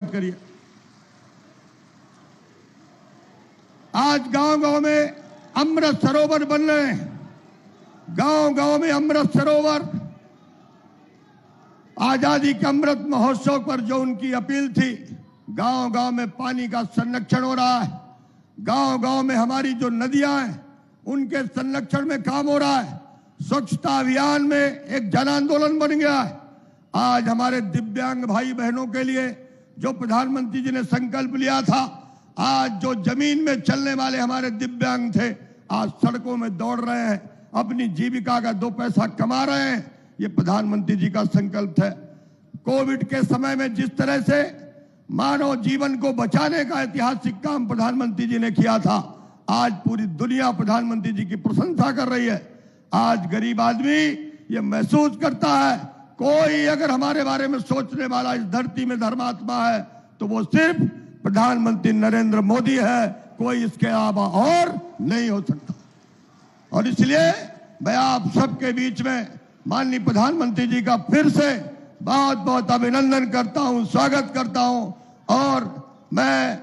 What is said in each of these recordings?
करिए। आज गांव-गांव में अमृत सरोवर बन रहे हैं। गांव-गांव में अमृत सरोवर। आजादी के अमृत महोत्सव पर जो उनकी अपील थी, गांव-गांव में पानी का संरक्षण हो रहा है। गांव-गांव में हमारी जो नदियां हैं उनके संरक्षण में काम हो रहा है। स्वच्छता अभियान में एक जन आंदोलन बन गया है। आज हमारे दिव्यांग भाई बहनों के लिए जो प्रधानमंत्री जी ने संकल्प लिया था, आज जो जमीन में चलने वाले हमारे दिव्यांग थे, आज सड़कों में दौड़ रहे हैं, अपनी जीविका का 2 पैसा कमा रहे हैं। ये प्रधानमंत्री जी का संकल्प है। कोविड के समय में जिस तरह से मानव जीवन को बचाने का ऐतिहासिक काम प्रधानमंत्री जी ने किया था, आज पूरी दुनिया प्रधानमंत्री जी की प्रशंसा कर रही है। आज गरीब आदमी ये महसूस करता है, कोई अगर हमारे बारे में सोचने वाला इस धरती में धर्मात्मा है तो वो सिर्फ प्रधानमंत्री नरेंद्र मोदी है, कोई इसके अलावा और नहीं हो सकता। और इसलिए मैं आप सबके बीच में माननीय प्रधानमंत्री जी का फिर से बहुत बहुत अभिनंदन करता हूं, स्वागत करता हूं। और मैं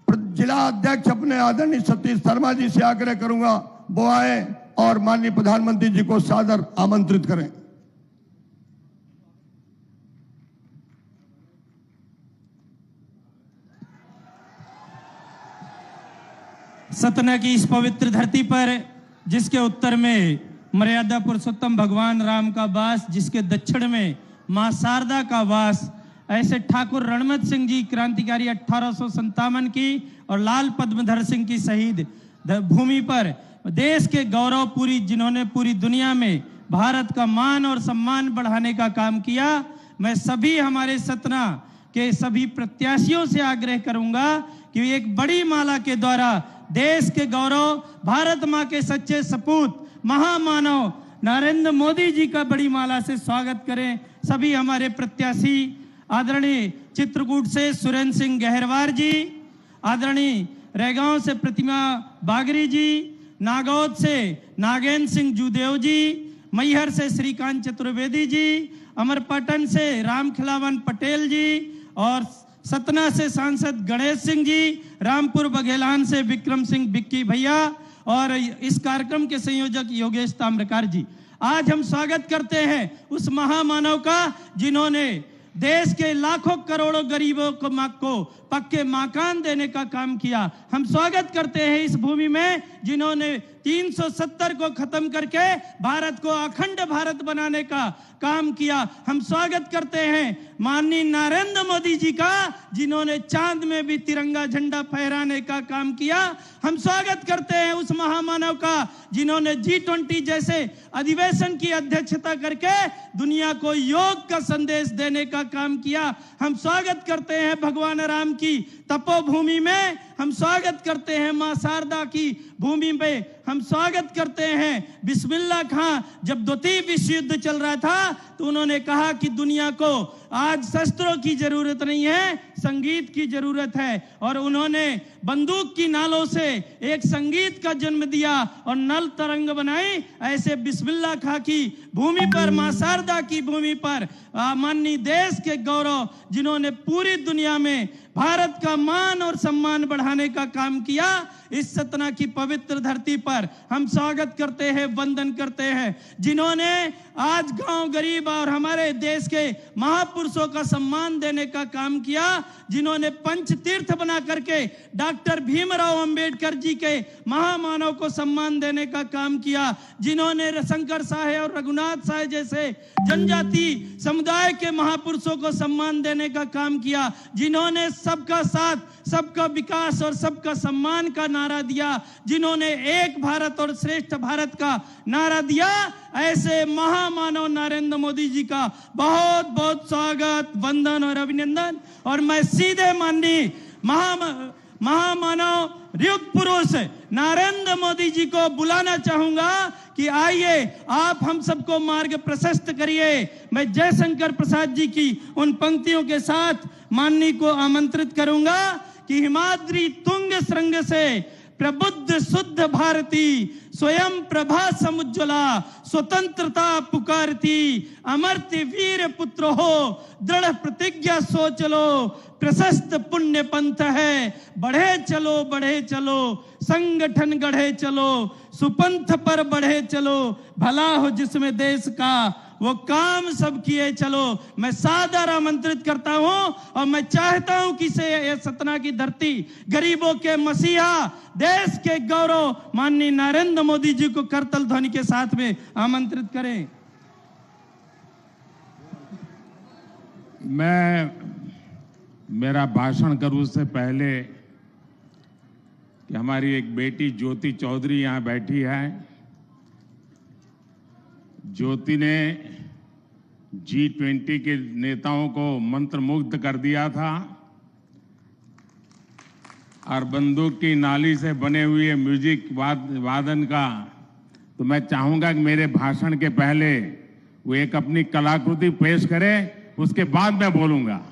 जिला अध्यक्ष अपने आदरणीय सतीश शर्मा जी से आग्रह करूंगा, वो आए और माननीय प्रधानमंत्री जी को सादर आमंत्रित करें। सतना की इस पवित्र धरती पर, जिसके उत्तर में मर्यादा पुरुषोत्तम भगवान राम का वास, जिसके दक्षिण में मां शारदा का वास, ऐसे ठाकुर रणमत सिंह जी क्रांतिकारी 1857 की और लाल पद्मधर सिंह की शहीद भूमि पर देश के गौरव जिन्होंने पूरी दुनिया में भारत का मान और सम्मान बढ़ाने का काम किया, मैं सभी हमारे सतना के सभी प्रत्याशियों से आग्रह करूंगा कि एक बड़ी माला के द्वारा देश के गौरव, भारत मां के सच्चे सपूत, महामानव नरेंद्र मोदी जी का बड़ी माला से स्वागत करें। सभी हमारे प्रत्याशी आदरणीय चित्रकूट से सुरेंद्र सिंह गहरवार जी, आदरणीय रैगांव से प्रतिमा बागरी जी, नागौद से नागेंद्र सिंह जूदेव जी, मैहर से श्रीकांत चतुर्वेदी जी, अमरपाटन से रामखिलावन पटेल जी और सतना से सांसद गणेश सिंह जी, रामपुर बघेलान से विक्रम सिंह बिक्की भैया और इस कार्यक्रम के संयोजक योगेश ताम्रकार जी। आज हम स्वागत करते हैं उस महामानव का जिन्होंने देश के लाखों करोड़ों गरीबों को पक्के मकान देने का काम किया। हम स्वागत करते हैं इस भूमि में जिन्होंने 370 को खत्म करके भारत को अखंड भारत बनाने का काम किया। हम स्वागत करते हैं माननीय नरेंद्र मोदी जी का, जिन्होंने चांद में भी तिरंगा झंडा फहराने का काम किया। हम स्वागत करते हैं उस महामानव का जिन्होंने G20 जैसे अधिवेशन की अध्यक्षता करके दुनिया को योग का संदेश देने का काम किया। हम स्वागत करते हैं भगवान राम की तपोभूमि में, हम स्वागत करते हैं मां शारदा की भूमि पे, हम स्वागत करते हैं बिस्मिल्लाह खां। जब द्वितीय विश्व युद्ध चल रहा था तो उन्होंने कहा कि दुनिया को आज शस्त्रों की जरूरत नहीं है, संगीत की जरूरत है, और उन्होंने बंदूक की नालों से एक संगीत का जन्म दिया और नल तरंग बनाई। ऐसे बिस्मिल्लाह खां की भूमि पर, मां शारदा की भूमि पर माननीय देश के गौरव जिन्होंने पूरी दुनिया में भारत का मान और सम्मान बढ़ाने का काम किया, इस सतना की पवित्र धरती पर हम स्वागत करते हैं, वंदन करते हैं, जिन्होंने आज गांव गरीब और हमारे देश के महापुरुषों का सम्मान देने का काम किया, जिन्होंने पंच तीर्थ बना करके डॉक्टर भीमराव अंबेडकर जी के महामानव को सम्मान देने का काम किया, जिन्होंने शंकर साहे और रघुनाथ साहे जैसे जनजाति समुदाय के महापुरुषों को सम्मान देने का काम किया, जिन्होंने सबका साथ, सबका विकास और सबका सम्मान का नारा दिया, जिन्होंने एक भारत और श्रेष्ठ भारत का नारा दिया। ऐसे महामानव नरेंद्र मोदी जी का बहुत बहुत स्वागत, वंदन और अभिनंदन। और मैं सीधे माननीय महामानव युग पुरुष नरेंद्र मोदी जी को बुलाना चाहूंगा कि आइए आप हम सबको मार्ग प्रशस्त करिए। मैं जयशंकर प्रसाद जी की उन पंक्तियों के साथ माननीय को आमंत्रित करूंगा कि हिमाद्री तुंग श्रृंग से प्रबुद्ध शुद्ध भारती, स्वयं प्रभा समुज्ज्वला, स्वतंत्रता पुकारती, अमर्त्य वीर पुत्र हो, दृढ़ प्रतिज्ञा सो चलो, प्रशस्त पुण्य पंथ है, बढ़े चलो, संगठन गढ़े चलो, सुपंथ पर बढ़े चलो, भला हो जिसमें देश का वो काम सब किए चलो। मैं सादर आमंत्रित करता हूं और मैं चाहता हूं कि से ये सतना की धरती गरीबों के मसीहा, देश के गौरव माननीय नरेंद्र मोदी जी को करतल ध्वनि के साथ में आमंत्रित करें। मैं मेरा भाषण करूं उससे पहले कि हमारी एक बेटी ज्योति चौधरी यहां बैठी है। ज्योति ने G20 के नेताओं को मंत्रमुग्ध कर दिया था और बंदूक की नाली से बने हुए म्यूजिक वादन का। तो मैं चाहूंगा कि मेरे भाषण के पहले वो एक अपनी कलाकृति पेश करे, उसके बाद मैं बोलूंगा।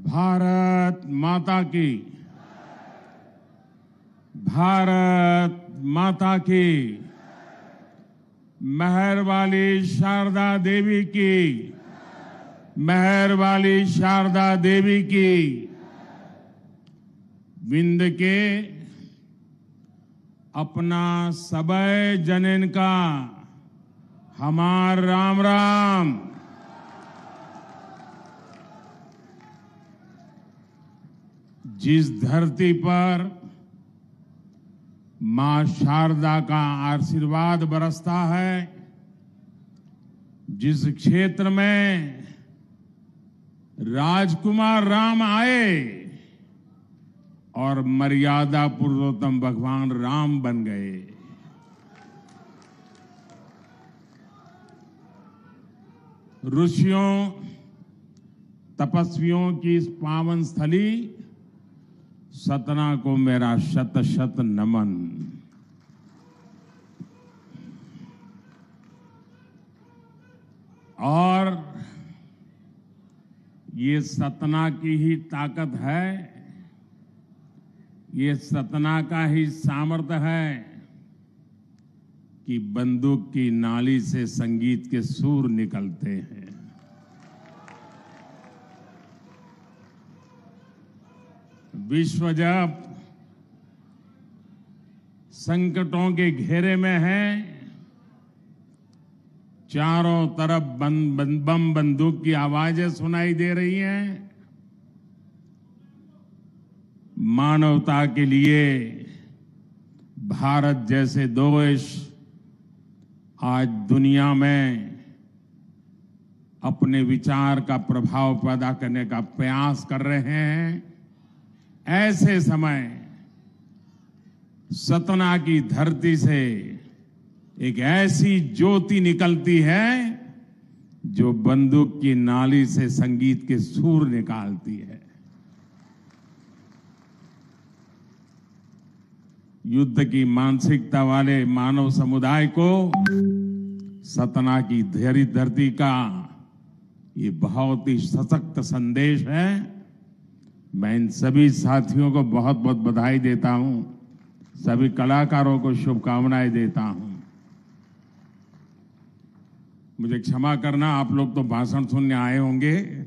भारत माता की, भारत माता की, मेहर वाली शारदा देवी की, मेहर वाली शारदा देवी की। विंद के अपना सबय जनन का हमार राम राम। जिस धरती पर मां शारदा का आशीर्वाद बरसता है, जिस क्षेत्र में राजकुमार राम आए और मर्यादा पुरुषोत्तम भगवान राम बन गए, ऋषियों तपस्वियों की इस पावन स्थली सतना को मेरा शत शत नमन। और ये सतना की ही ताकत है, ये सतना का ही सामर्थ्य है कि बंदूक की नाली से संगीत के सुर निकलते हैं। विश्व जब संकटों के घेरे में है, चारों तरफ बम बंदूक की आवाजें सुनाई दे रही हैं, मानवता के लिए भारत जैसे देश आज दुनिया में अपने विचार का प्रभाव पैदा करने का प्रयास कर रहे हैं। ऐसे समय सतना की धरती से एक ऐसी ज्योति निकलती है जो बंदूक की नाली से संगीत के सुर निकालती है। युद्ध की मानसिकता वाले मानव समुदाय को सतना की धरती का ये बहुत ही सशक्त संदेश है। मैं इन सभी साथियों को बहुत बहुत बधाई देता हूं, सभी कलाकारों को शुभकामनाएं देता हूं। मुझे क्षमा करना, आप लोग तो भाषण सुनने आए होंगे,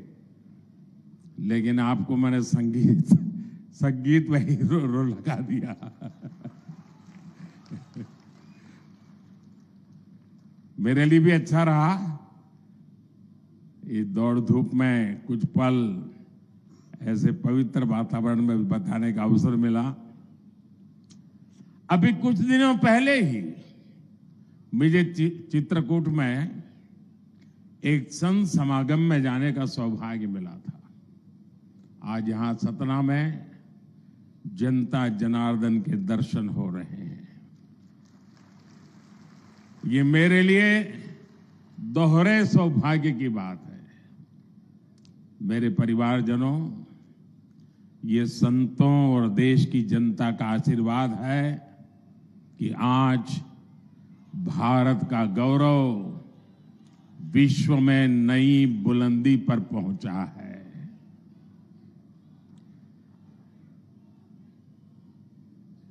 लेकिन आपको मैंने संगीत में ही रो लगा दिया। मेरे लिए भी अच्छा रहा, ये दौड़ धूप में कुछ पल ऐसे पवित्र वातावरण में बताने का अवसर मिला। अभी कुछ दिनों पहले ही मुझे चित्रकूट में एक संत समागम में जाने का सौभाग्य मिला था। आज यहां सतना में जनता जनार्दन के दर्शन हो रहे हैं। ये मेरे लिए दोहरे सौभाग्य की बात है। मेरे परिवारजनों, ये संतों और देश की जनता का आशीर्वाद है कि आज भारत का गौरव विश्व में नई बुलंदी पर पहुंचा है।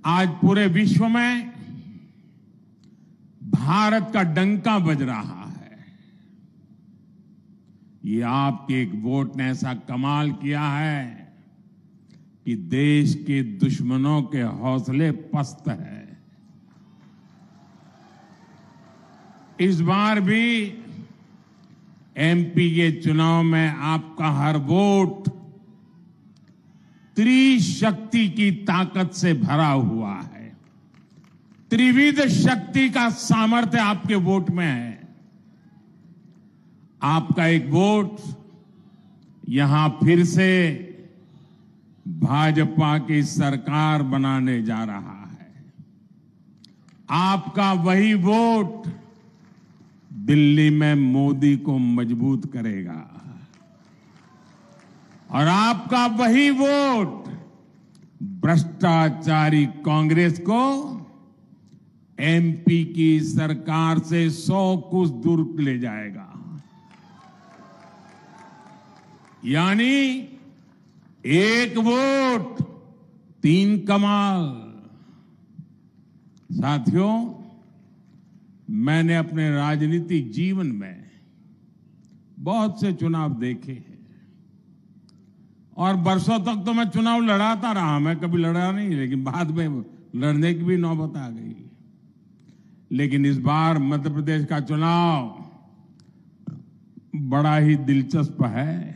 आज पूरे विश्व में भारत का डंका बज रहा है। ये आपके एक वोट ने ऐसा कमाल किया है कि देश के दुश्मनों के हौसले पस्त है। इस बार भी एमपी के चुनाव में आपका हर वोट त्रिशक्ति की ताकत से भरा हुआ है। त्रिविध शक्ति का सामर्थ्य आपके वोट में है। आपका एक वोट यहां फिर से भाजपा की सरकार बनाने जा रहा है। आपका वही वोट दिल्ली में मोदी को मजबूत करेगा और आपका वही वोट भ्रष्टाचारी कांग्रेस को एमपी की सरकार से 100 कोस दूर ले जाएगा। यानी एक वोट 3 कमाल। साथियों, मैंने अपने राजनीतिक जीवन में बहुत से चुनाव देखे हैं और बरसों तक तो मैं चुनाव लड़ाता रहा। मैं कभी लड़ा नहीं, लेकिन बाद में लड़ने की भी नौबत आ गई। लेकिन इस बार मध्य प्रदेश का चुनाव बड़ा ही दिलचस्प है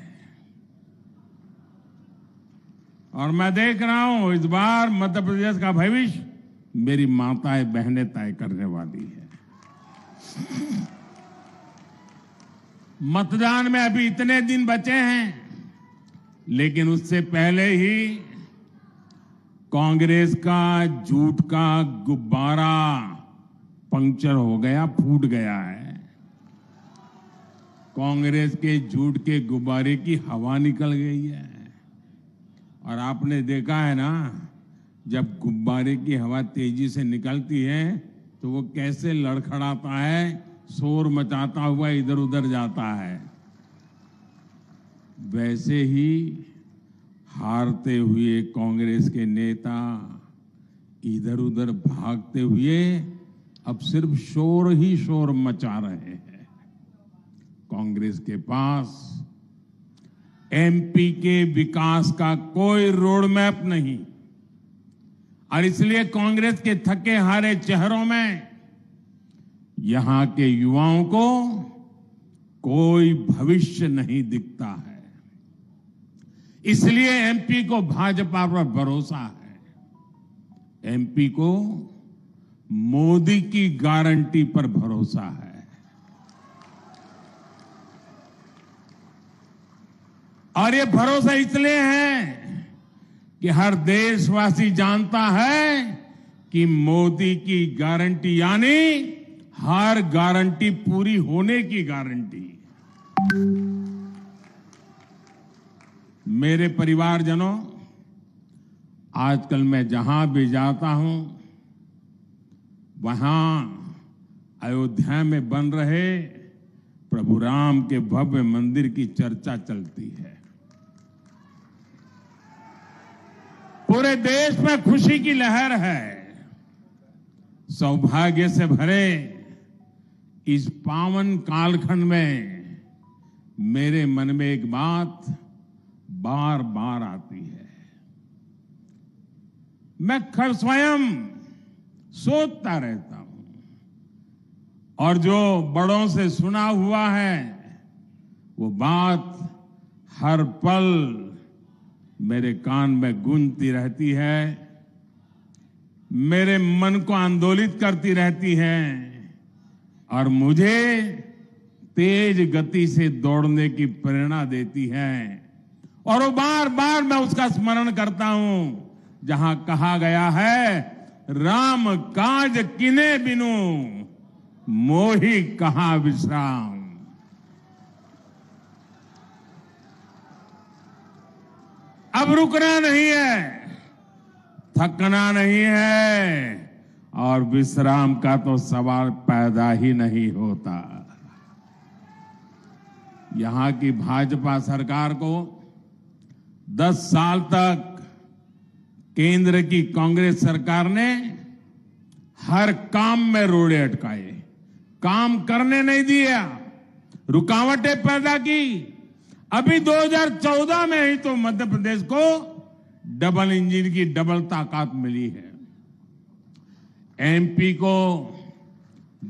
और मैं देख रहा हूं इस बार मध्य प्रदेश का भविष्य मेरी माताएं बहनें तय करने वाली है। मतदान में अभी इतने दिन बचे हैं, लेकिन उससे पहले ही कांग्रेस का झूठ का गुब्बारा पंक्चर हो गया, फूट गया है। कांग्रेस के झूठ के गुब्बारे की हवा निकल गई है और आपने देखा है ना, जब गुब्बारे की हवा तेजी से निकलती है तो वो कैसे लड़खड़ाता है, शोर मचाता हुआ इधर उधर जाता है। वैसे ही हारते हुए कांग्रेस के नेता इधर उधर भागते हुए अब सिर्फ शोर ही शोर मचा रहे हैं। कांग्रेस के पास एमपी के विकास का कोई रोड मैप नहीं और इसलिए कांग्रेस के थके हारे चेहरों में यहां के युवाओं को कोई भविष्य नहीं दिखता है। इसलिए एमपी को भाजपा पर भरोसा है, एमपी को मोदी की गारंटी पर भरोसा है। और ये भरोसा इसलिए है कि हर देशवासी जानता है कि मोदी की गारंटी यानी हर गारंटी पूरी होने की गारंटी। मेरे परिवारजनों, आजकल मैं जहां भी जाता हूं वहां अयोध्या में बन रहे प्रभु राम के भव्य मंदिर की चर्चा चलती है। पूरे देश में खुशी की लहर है। सौभाग्य से भरे इस पावन कालखंड में मेरे मन में एक बात बार बार आती है। मैं स्वयं सोचता रहता हूं और जो बड़ों से सुना हुआ है वो बात हर पल मेरे कान में गूंजती रहती है, मेरे मन को आंदोलित करती रहती है और मुझे तेज गति से दौड़ने की प्रेरणा देती है। और वो बार बार मैं उसका स्मरण करता हूं जहां कहा गया है, राम काज किने बिनु मोहि कहां विश्राम। अब रुकना नहीं है, थकना नहीं है और विश्राम का तो सवाल पैदा ही नहीं होता। यहां की भाजपा सरकार को 10 साल तक केंद्र की कांग्रेस सरकार ने हर काम में रोड़े अटकाए, काम करने नहीं दिया, रुकावटें पैदा की। अभी 2014 में ही तो मध्य प्रदेश को डबल इंजन की डबल ताकत मिली है। एमपी को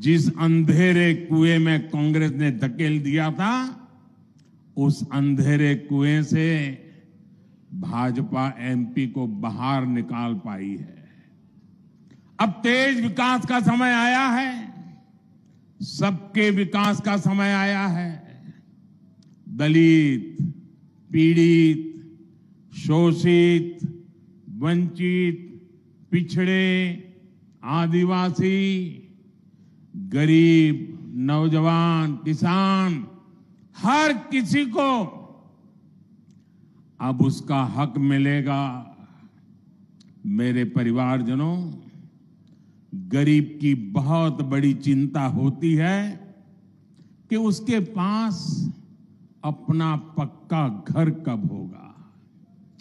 जिस अंधेरे कुएं में कांग्रेस ने धकेल दिया था, उस अंधेरे कुएं से भाजपा एमपी को बाहर निकाल पाई है। अब तेज विकास का समय आया है, सबके विकास का समय आया है। दलित, पीड़ित, शोषित, वंचित, पिछड़े, आदिवासी, गरीब, नौजवान, किसान, हर किसी को अब उसका हक मिलेगा। मेरे परिवारजनों, गरीब की बहुत बड़ी चिंता होती है कि उसके पास अपना पक्का घर कब होगा।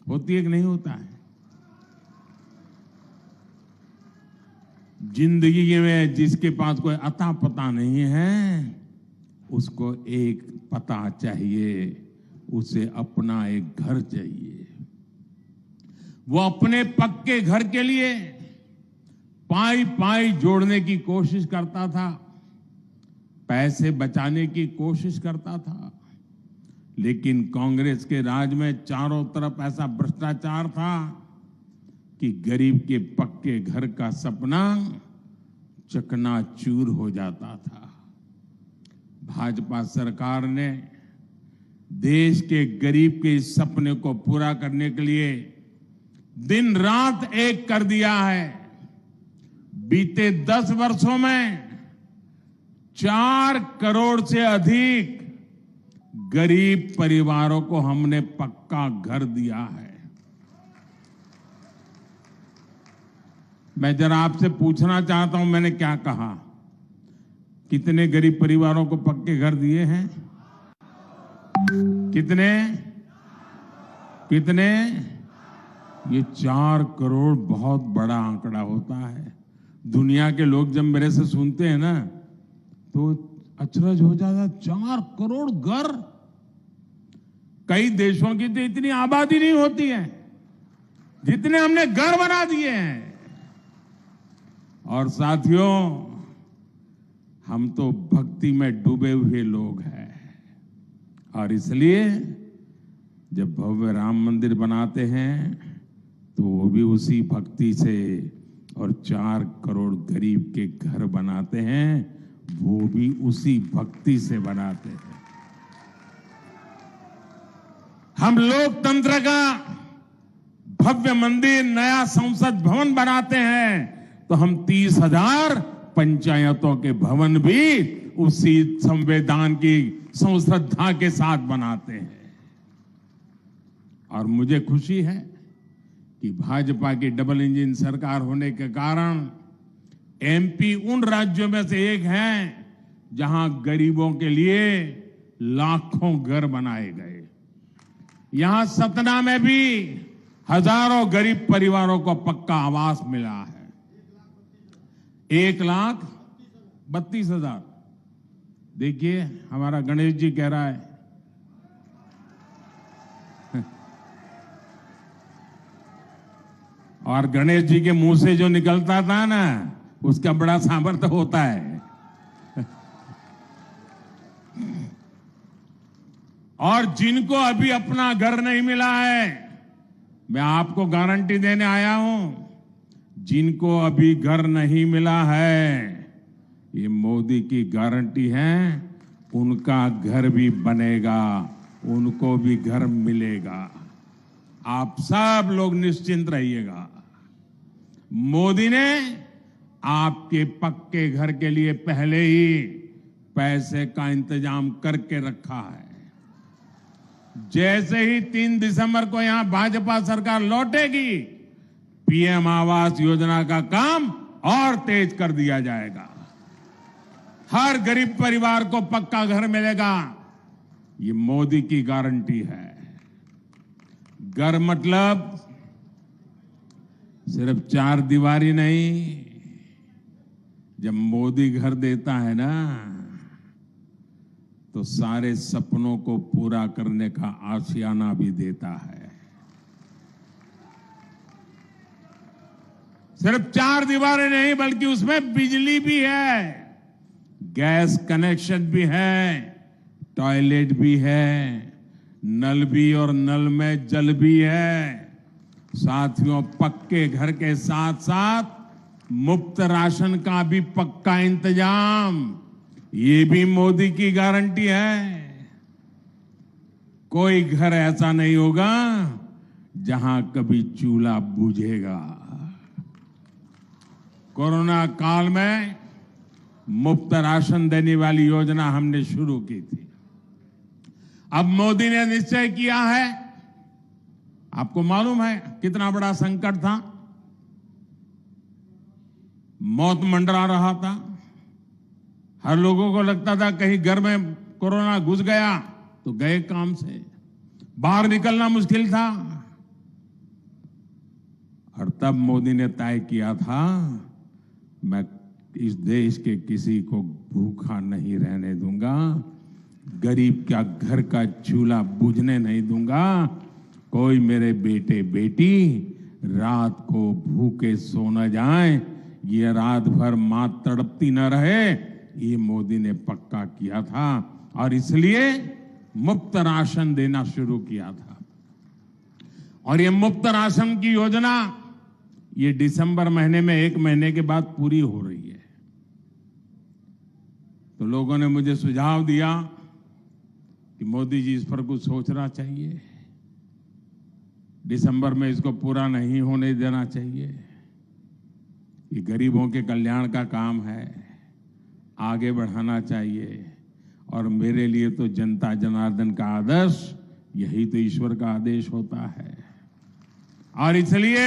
होती है कि नहीं होता है? जिंदगी में जिसके पास कोई अता पता नहीं है, उसको एक पता चाहिए, उसे अपना एक घर चाहिए। वो अपने पक्के घर के लिए पाई पाई जोड़ने की कोशिश करता था, पैसे बचाने की कोशिश करता था, लेकिन कांग्रेस के राज में चारों तरफ ऐसा भ्रष्टाचार था कि गरीब के पक्के घर का सपना चकनाचूर हो जाता था। भाजपा सरकार ने देश के गरीब के इस सपने को पूरा करने के लिए दिन रात एक कर दिया है। बीते 10 वर्षों में 4 करोड़ से अधिक गरीब परिवारों को हमने पक्का घर दिया है। मैं जरा आपसे पूछना चाहता हूं, मैंने क्या कहा? कितने गरीब परिवारों को पक्के घर दिए हैं? कितने? कितने? ये 4 करोड़ बहुत बड़ा आंकड़ा होता है। दुनिया के लोग जब मेरे से सुनते हैं ना तो अचरज हो जाता। 4 करोड़ घर! कई देशों की तो इतनी आबादी नहीं होती है जितने हमने घर बना दिए हैं। और साथियों, हम तो भक्ति में डूबे हुए लोग हैं, और इसलिए जब भव्य राम मंदिर बनाते हैं तो वो भी उसी भक्ति से, और 4 करोड़ गरीब के घर बनाते हैं वो भी उसी भक्ति से बनाते हैं। हम लोकतंत्र का भव्य मंदिर, नया संसद भवन बनाते हैं तो हम 30,000 पंचायतों के भवन भी उसी संविधान की संश्रद्धा के साथ बनाते हैं। और मुझे खुशी है कि भाजपा की डबल इंजन सरकार होने के कारण एमपी उन राज्यों में से एक है जहां गरीबों के लिए लाखों घर बनाए गए। यहां सतना में भी हजारों गरीब परिवारों को पक्का आवास मिला है। 1,32,000। देखिए, हमारा गणेश जी कह रहा है और गणेश जी के मुंह से जो निकलता था ना, उसका बड़ा सामर्थ्य होता है। और जिनको अभी अपना घर नहीं मिला है, मैं आपको गारंटी देने आया हूं, जिनको अभी घर नहीं मिला है, ये मोदी की गारंटी है, उनका घर भी बनेगा, उनको भी घर मिलेगा। आप सब लोग निश्चिंत रहिएगा। मोदी ने आपके पक्के घर के लिए पहले ही पैसे का इंतजाम करके रखा है। जैसे ही 3 दिसंबर को यहां भाजपा सरकार लौटेगी, पीएम आवास योजना का काम और तेज कर दिया जाएगा। हर गरीब परिवार को पक्का घर मिलेगा, ये मोदी की गारंटी है। घर मतलब सिर्फ 4 दीवारी नहीं। जब मोदी घर देता है ना, तो सारे सपनों को पूरा करने का आशियाना भी देता है। सिर्फ 4 दीवारें नहीं, बल्कि उसमें बिजली भी है, गैस कनेक्शन भी है, टॉयलेट भी है, नल भी, और नल में जल भी है। साथियों, पक्के घर के साथ साथ मुफ्त राशन का भी पक्का इंतजाम, ये भी मोदी की गारंटी है। कोई घर ऐसा नहीं होगा जहां कभी चूल्हा बुझेगा। कोरोना काल में मुफ्त राशन देने वाली योजना हमने शुरू की थी। अब मोदी ने निश्चय किया है, आपको मालूम है कितना बड़ा संकट था, मौत मंडरा रहा था, हर लोगों को लगता था कहीं घर में कोरोना घुस गया तो गए काम से, बाहर निकलना मुश्किल था। तब मोदी ने तय किया था, मैं इस देश के किसी को भूखा नहीं रहने दूंगा, गरीब का घर का चूल्हा बुझने नहीं दूंगा, कोई मेरे बेटे बेटी रात को भूखे सो न जाए, ये रात भर मां तड़पती न रहे, ये मोदी ने पक्का किया था। और इसलिए मुफ्त राशन देना शुरू किया था। और ये मुफ्त राशन की योजना ये दिसंबर महीने में 1 महीने के बाद पूरी हो रही है। तो लोगों ने मुझे सुझाव दिया कि मोदी जी इस पर कुछ सोचना चाहिए, दिसंबर में इसको पूरा नहीं होने देना चाहिए, ये गरीबों के कल्याण का काम है, आगे बढ़ाना चाहिए। और मेरे लिए तो जनता जनार्दन का आदर्श यही तो ईश्वर का आदेश होता है। और इसलिए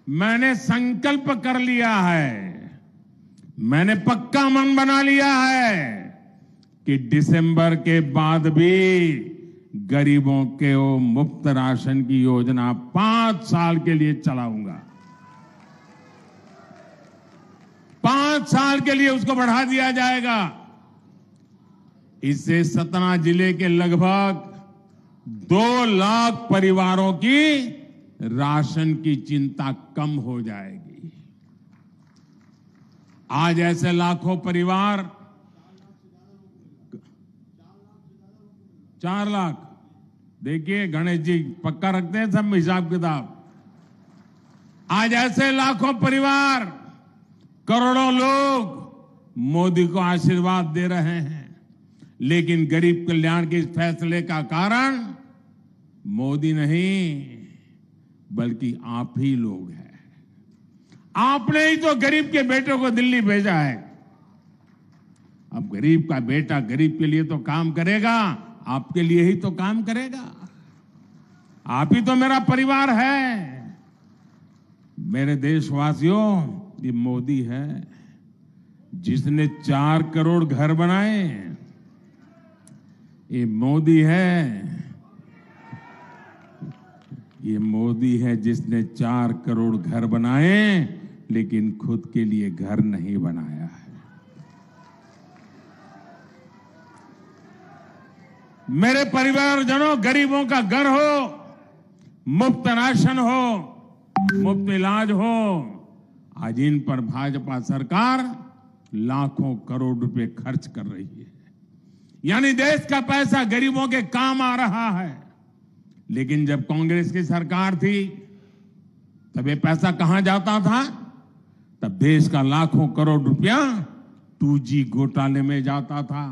मैंने संकल्प कर लिया है, मैंने पक्का मन बना लिया है कि दिसंबर के बाद भी गरीबों के वो मुफ्त राशन की योजना 5 साल के लिए चलाऊंगा। 5 साल के लिए उसको बढ़ा दिया जाएगा। इससे सतना जिले के लगभग 2 लाख परिवारों की राशन की चिंता कम हो जाएगी। आज ऐसे लाखों परिवार 4 लाख, देखिए गणेश जी पक्का रखते हैं सब हिसाब किताब। आज ऐसे लाखों परिवार, करोड़ों लोग मोदी को आशीर्वाद दे रहे हैं, लेकिन गरीब कल्याण के इस फैसले का कारण मोदी नहीं बल्कि आप ही लोग हैं। आपने ही तो गरीब के बेटों को दिल्ली भेजा है। अब गरीब का बेटा गरीब के लिए तो काम करेगा, आपके लिए ही तो काम करेगा। आप ही तो मेरा परिवार है। मेरे देशवासियों, ये मोदी है जिसने 4 करोड़ घर बनाए। ये मोदी है, ये मोदी है जिसने 4 करोड़ घर बनाए लेकिन खुद के लिए घर नहीं बनाया है। मेरे परिवारजनों, गरीबों का घर हो, मुफ्त राशन हो, मुफ्त इलाज हो, आज इन पर भाजपा सरकार लाखों करोड़ रुपए खर्च कर रही है। यानी देश का पैसा गरीबों के काम आ रहा है। लेकिन जब कांग्रेस की सरकार थी तब ये पैसा कहां जाता था? तब देश का लाखों करोड़ रुपया 2G घोटाले में जाता था,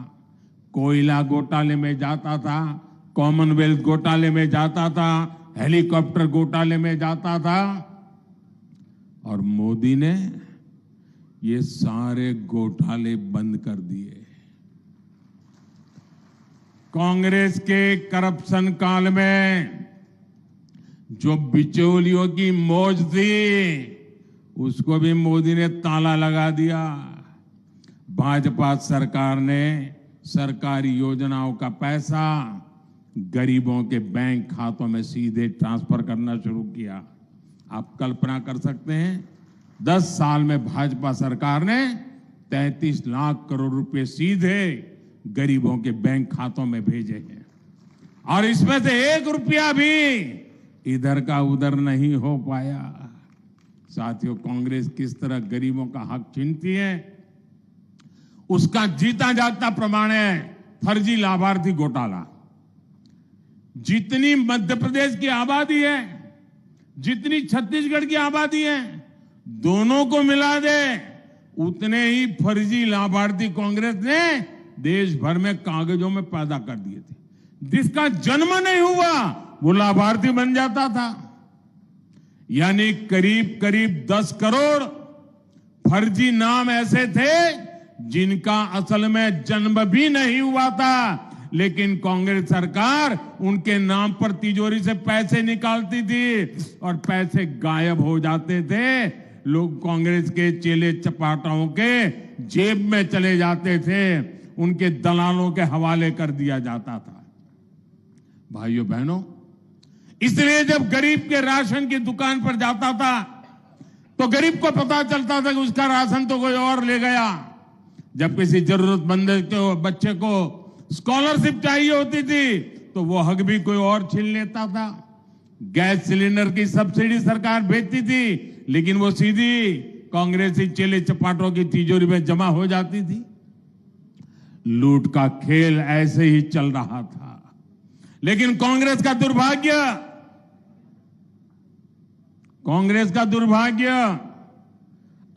कोयला घोटाले में जाता था, कॉमनवेल्थ घोटाले में जाता था, हेलीकॉप्टर घोटाले में जाता था। और मोदी ने ये सारे घोटाले बंद कर दिए। कांग्रेस के करप्शन काल में जो बिचौलियों की मौज थी उसको भी मोदी ने ताला लगा दिया। भाजपा सरकार ने सरकारी योजनाओं का पैसा गरीबों के बैंक खातों में सीधे ट्रांसफर करना शुरू किया। आप कल्पना कर सकते हैं 10 साल में भाजपा सरकार ने 33 लाख करोड़ रुपए सीधे गरीबों के बैंक खातों में भेजे हैं। और इसमें से 1 रुपया भी इधर का उधर नहीं हो पाया। साथियों, कांग्रेस किस तरह गरीबों का हक छीनती है उसका जीता जागता प्रमाण है फर्जी लाभार्थी घोटाला। जितनी मध्य प्रदेश की आबादी है, जितनी छत्तीसगढ़ की आबादी है, दोनों को मिला दे उतने ही फर्जी लाभार्थी कांग्रेस ने देश भर में कागजों में पैदा कर दिए थे। जिसका जन्म नहीं हुआ वो लाभार्थी बन जाता था। यानी करीब करीब 10 करोड़ फर्जी नाम ऐसे थे जिनका असल में जन्म भी नहीं हुआ था, लेकिन कांग्रेस सरकार उनके नाम पर तिजोरी से पैसे निकालती थी और पैसे गायब हो जाते थे। लोग कांग्रेस के चेले चपाटाओं के जेब में चले जाते थे, उनके दलालों के हवाले कर दिया जाता था। भाइयों बहनों, इसलिए जब गरीब के राशन की दुकान पर जाता था तो गरीब को पता चलता था कि उसका राशन तो कोई और ले गया। जब किसी जरूरतमंद के बच्चे को स्कॉलरशिप चाहिए होती थी तो वो हक भी कोई और छीन लेता था। गैस सिलेंडर की सब्सिडी सरकार भेजती थी, लेकिन वो सीधी कांग्रेसी चेले चपाटों की तिजोरी में जमा हो जाती थी। लूट का खेल ऐसे ही चल रहा था। लेकिन कांग्रेस का दुर्भाग्य,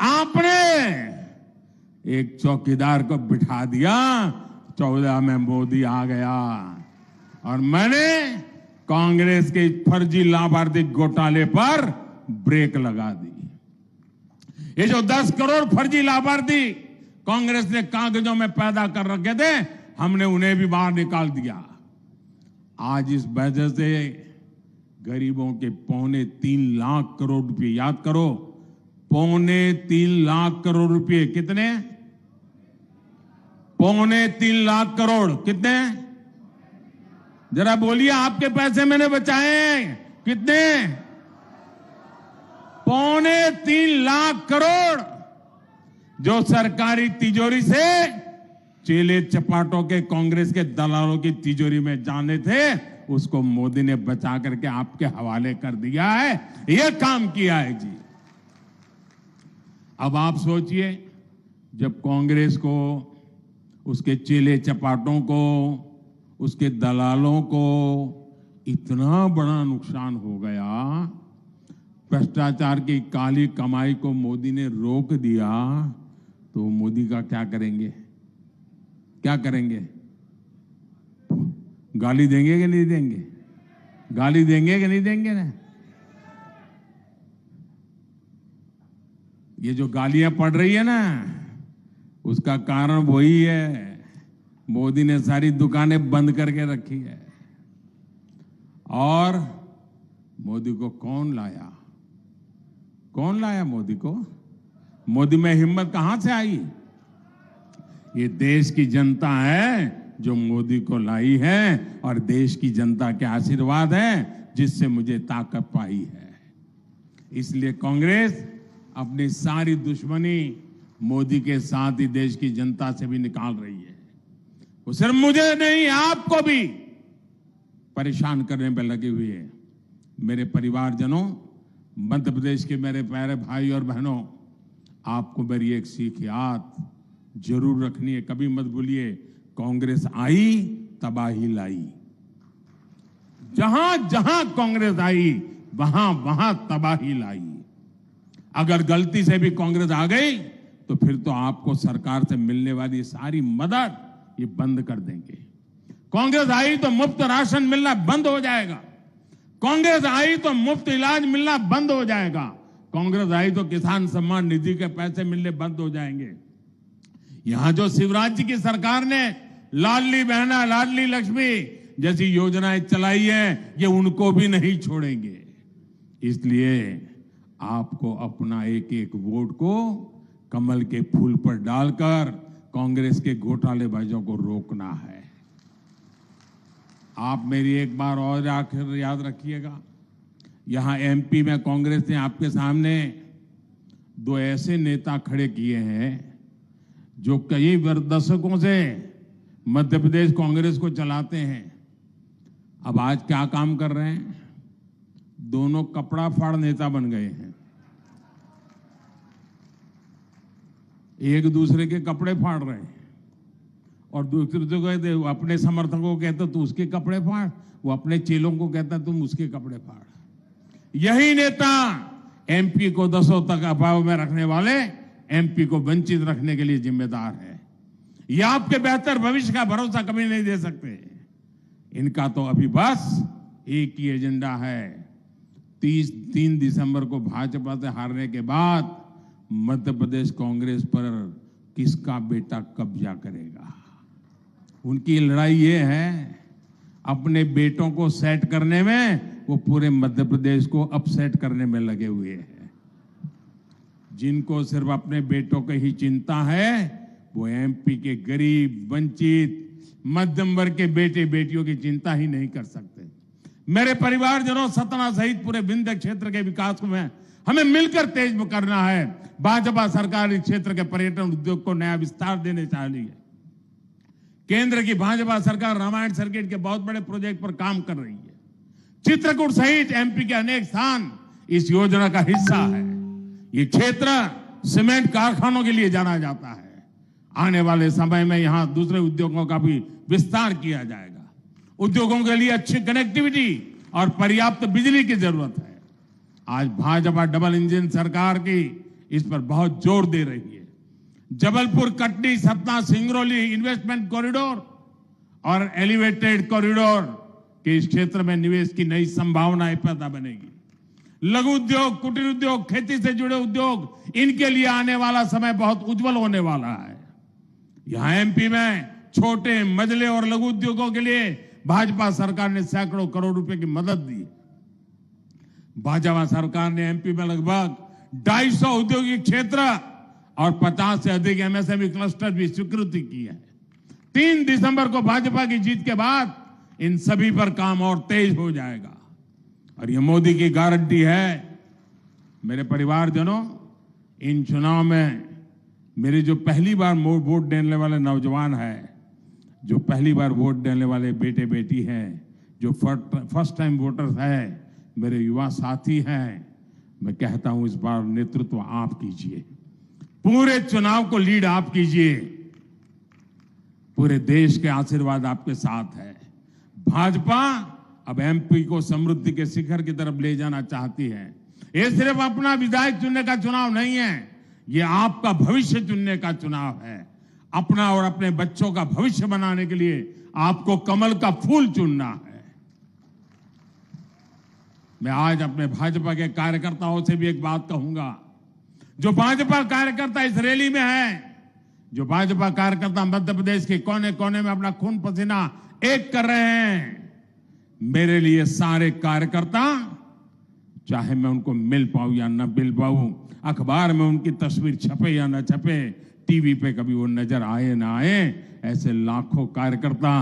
आपने एक चौकीदार को बिठा दिया। 14 में मोदी आ गया और मैंने कांग्रेस के फर्जी लाभार्थी घोटाले पर ब्रेक लगा दी। ये जो 10 करोड़ फर्जी लाभार्थी कांग्रेस ने कागजों में पैदा कर रखे थे, हमने उन्हें भी बाहर निकाल दिया। आज इस वजह से गरीबों के 3.25 लाख करोड़ रुपए, याद करो, 3.25 लाख करोड़ रुपए, कितने? 3.25 लाख करोड़, कितने? जरा बोलिए, आपके पैसे मैंने बचाए हैं, कितने? 3.25 लाख करोड़ जो सरकारी तिजोरी से चेले चपाटों के कांग्रेस के दलालों की तिजोरी में जाने थे, उसको मोदी ने बचा करके आपके हवाले कर दिया है। यह काम किया है जी। अब आप सोचिए, जब कांग्रेस को, उसके चेले चपाटों को, उसके दलालों को इतना बड़ा नुकसान हो गया, भ्रष्टाचार की काली कमाई को मोदी ने रोक दिया, तो मोदी का क्या करेंगे? क्या करेंगे? गाली देंगे कि नहीं देंगे? गाली देंगे कि नहीं देंगे ना? ये जो गालियां पड़ रही है ना, उसका कारण वही है, मोदी ने सारी दुकानें बंद करके रखी है। और मोदी को कौन लाया? कौन लाया मोदी को? मोदी में हिम्मत कहां से आई? ये देश की जनता है जो मोदी को लाई है, और देश की जनता के आशीर्वाद है जिससे मुझे ताकत पाई है। इसलिए कांग्रेस अपनी सारी दुश्मनी मोदी के साथ ही देश की जनता से भी निकाल रही है। वो सिर्फ मुझे नहीं, आपको भी परेशान करने में लगी हुई है। मेरे परिवारजनों, मध्य प्रदेश के मेरे प्यारे भाई और बहनों, आपको मेरी एक सीख याद जरूर रखनी है। कभी मत भूलिए, कांग्रेस आई तबाही लाई। जहां जहां कांग्रेस आई वहां वहां तबाही लाई। अगर गलती से भी कांग्रेस आ गई तो फिर तो आपको सरकार से मिलने वाली सारी मदद ये बंद कर देंगे। कांग्रेस आई तो मुफ्त राशन मिलना बंद हो जाएगा। कांग्रेस आई तो मुफ्त इलाज मिलना बंद हो जाएगा। कांग्रेस आई तो किसान सम्मान निधि के पैसे मिलने बंद हो जाएंगे। यहां जो शिवराज जी की सरकार ने लाडली बहना, लाडली लक्ष्मी जैसी योजनाएं चलाई है, ये उनको भी नहीं छोड़ेंगे। इसलिए आपको अपना एक एक वोट को कमल के फूल पर डालकर कांग्रेस के घोटालेबाजों को रोकना है। आप मेरी एक बार और आखिर याद रखिएगा, यहां एमपी में कांग्रेस ने आपके सामने 2 ऐसे नेता खड़े किए हैं जो कई दशकों से मध्य प्रदेश कांग्रेस को चलाते हैं। अब आज क्या काम कर रहे हैं? दोनों कपड़ा फाड़ नेता बन गए हैं। एक दूसरे के कपड़े फाड़ रहे हैं और दूसरे को अपने समर्थकों को कहते तू उसके कपड़े फाड़, वो अपने चेलों को कहता तुम उसके कपड़े फाड़। यही नेता एमपी को 10 तक अभाव में रखने वाले, एमपी को वंचित रखने के लिए जिम्मेदार है। ये आपके बेहतर भविष्य का भरोसा कभी नहीं दे सकते। इनका तो अभी बस एक ही एजेंडा है, 3 दिसंबर को भाजपा से हारने के बाद मध्य प्रदेश कांग्रेस पर किसका बेटा कब्जा करेगा। उनकी लड़ाई ये है, अपने बेटों को सेट करने में वो पूरे मध्य प्रदेश को अपसेट करने में लगे हुए हैं। जिनको सिर्फ अपने बेटों की ही चिंता है, वो एमपी के गरीब, वंचित, मध्यम वर्ग के बेटे बेटियों की चिंता ही नहीं कर सकते। मेरे परिवारजनों, सतना सहित पूरे विंध्य क्षेत्र के विकास में हमें मिलकर तेज करना है। भाजपा सरकार इस क्षेत्र के पर्यटन उद्योग को नया विस्तार देने चाह रही है। केंद्र की भाजपा सरकार रामायण सर्किट के बहुत बड़े प्रोजेक्ट पर काम कर रही है। चित्रकूट सहित एमपी के अनेक स्थान इस योजना का हिस्सा है। ये क्षेत्र सीमेंट कारखानों के लिए जाना जाता है। आने वाले समय में यहां दूसरे उद्योगों का भी विस्तार किया जाएगा। उद्योगों के लिए अच्छी कनेक्टिविटी और पर्याप्त बिजली की जरूरत है। आज भाजपा डबल इंजन सरकार की इस पर बहुत जोर दे रही है। जबलपुर, कटनी, सतना, सिंगरौली इन्वेस्टमेंट कॉरिडोर और एलिवेटेड कॉरिडोर के इस क्षेत्र में निवेश की नई संभावनाएं पैदा बनेगी। लघु उद्योग, कुटीर उद्योग, खेती से जुड़े उद्योग, इनके लिए आने वाला समय बहुत उज्जवल होने वाला है। यहां एमपी में छोटे, मझले और लघु उद्योगों के लिए भाजपा सरकार ने सैकड़ों करोड़ रुपए की मदद दी। भाजपा सरकार ने एमपी में लगभग 250 औद्योगिक क्षेत्र और 50 से अधिक एमएसएमई क्लस्टर भी स्वीकृति की है। 3 दिसंबर को भाजपा की जीत के बाद इन सभी पर काम और तेज हो जाएगा और ये मोदी की गारंटी है। मेरे परिवारजनों, इन चुनाव में मेरे जो पहली बार वोट देने वाले नौजवान हैं, जो पहली बार वोट देने वाले बेटे बेटी हैं, जो फर्स्ट टाइम वोटर्स हैं, मेरे युवा साथी हैं, मैं कहता हूं इस बार नेतृत्व आप कीजिए। पूरे चुनाव को लीड आप कीजिए। पूरे देश के आशीर्वाद आपके साथ है। भाजपा अब एमपी को समृद्धि के शिखर की तरफ ले जाना चाहती है। ये सिर्फ अपना विधायक चुनने का चुनाव नहीं है, ये आपका भविष्य चुनने का चुनाव है। अपना और अपने बच्चों का भविष्य बनाने के लिए आपको कमल का फूल चुनना है। मैं आज अपने भाजपा के कार्यकर्ताओं से भी एक बात कहूंगा। जो भाजपा कार्यकर्ता इस रैली में है, जो भाजपा कार्यकर्ता मध्य प्रदेश के कोने कोने में अपना खून पसीना एक कर रहे हैं, मेरे लिए सारे कार्यकर्ता, चाहे मैं उनको मिल पाऊं या न मिल पाऊं, अखबार में उनकी तस्वीर छपे या न छपे, टीवी पे कभी वो नजर आए ना आए, ऐसे लाखों कार्यकर्ता,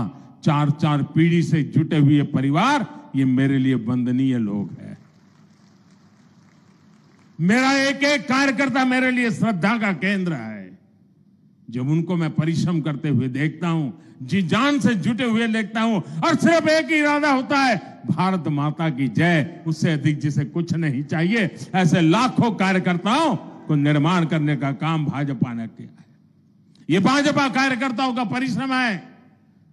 4-4 पीढ़ी से जुटे हुए परिवार, ये मेरे लिए वंदनीय लोग हैं। मेरा एक एक कार्यकर्ता मेरे लिए श्रद्धा का केंद्र है। जब उनको मैं परिश्रम करते हुए देखता हूं, जी जान से जुटे हुए देखता हूं, और सिर्फ एक ही इरादा होता है, भारत माता की जय, उससे अधिक जिसे कुछ नहीं चाहिए। ऐसे लाखों कार्यकर्ताओं को निर्माण करने का काम भाजपा ने किया है। ये भाजपा कार्यकर्ताओं का परिश्रम है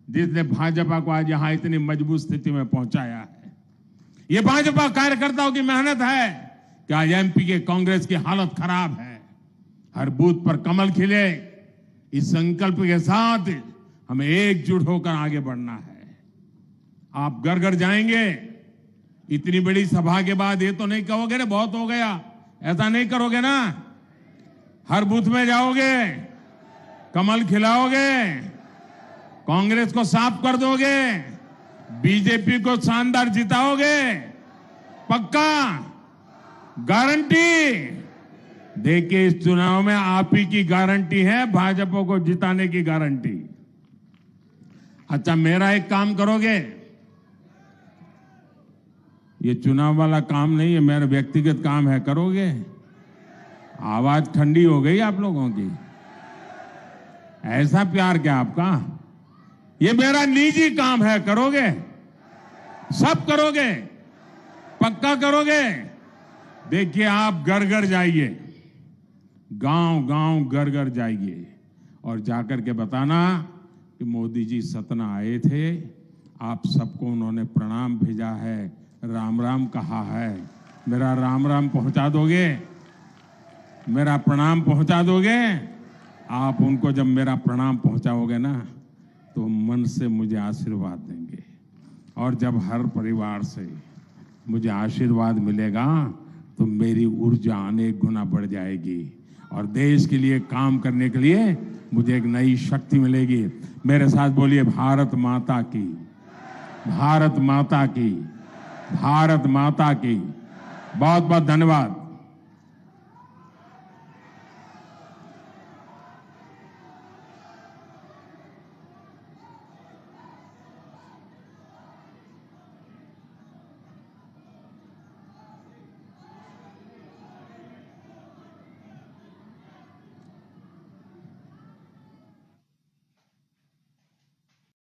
जिसने भाजपा को आज यहां इतनी मजबूत स्थिति में पहुंचाया है। ये भाजपा कार्यकर्ताओं की मेहनत है कि आज एमपी के कांग्रेस की हालत खराब है। हर बूथ पर कमल खिले, इस संकल्प के साथ हमें एकजुट होकर आगे बढ़ना है। आप घर घर जाएंगे, इतनी बड़ी सभा के बाद ये तो नहीं कहोगे ना बहुत हो गया, ऐसा नहीं करोगे ना। हर बूथ में जाओगे, कमल खिलाओगे, कांग्रेस को साफ कर दोगे, बीजेपी को शानदार जिताओगे, पक्का, गारंटी। देखिए, इस चुनाव में आप ही की गारंटी है, भाजपा को जिताने की गारंटी। अच्छा, मेरा एक काम करोगे? ये चुनाव वाला काम नहीं है, मेरा व्यक्तिगत काम है, करोगे? आवाज ठंडी हो गई आप लोगों की। ऐसा प्यार क्या आपका? ये मेरा निजी काम है, करोगे? सब करोगे? पक्का करोगे? देखिए, आप घर घर जाइए, गांव गांव घर घर जाइए और जाकर के बताना कि मोदी जी सतना आए थे, आप सबको उन्होंने प्रणाम भेजा है, राम राम कहा है। मेरा राम राम पहुंचा दोगे? मेरा प्रणाम पहुंचा दोगे? आप उनको जब मेरा प्रणाम पहुंचाओगे ना, तो मन से मुझे आशीर्वाद देंगे। और जब हर परिवार से मुझे आशीर्वाद मिलेगा तो मेरी ऊर्जा अनेक गुना बढ़ जाएगी और देश के लिए काम करने के लिए मुझे एक नई शक्ति मिलेगी। मेरे साथ बोलिए, भारत माता की, भारत माता की, भारत माता की। बहुत बहुत धन्यवाद।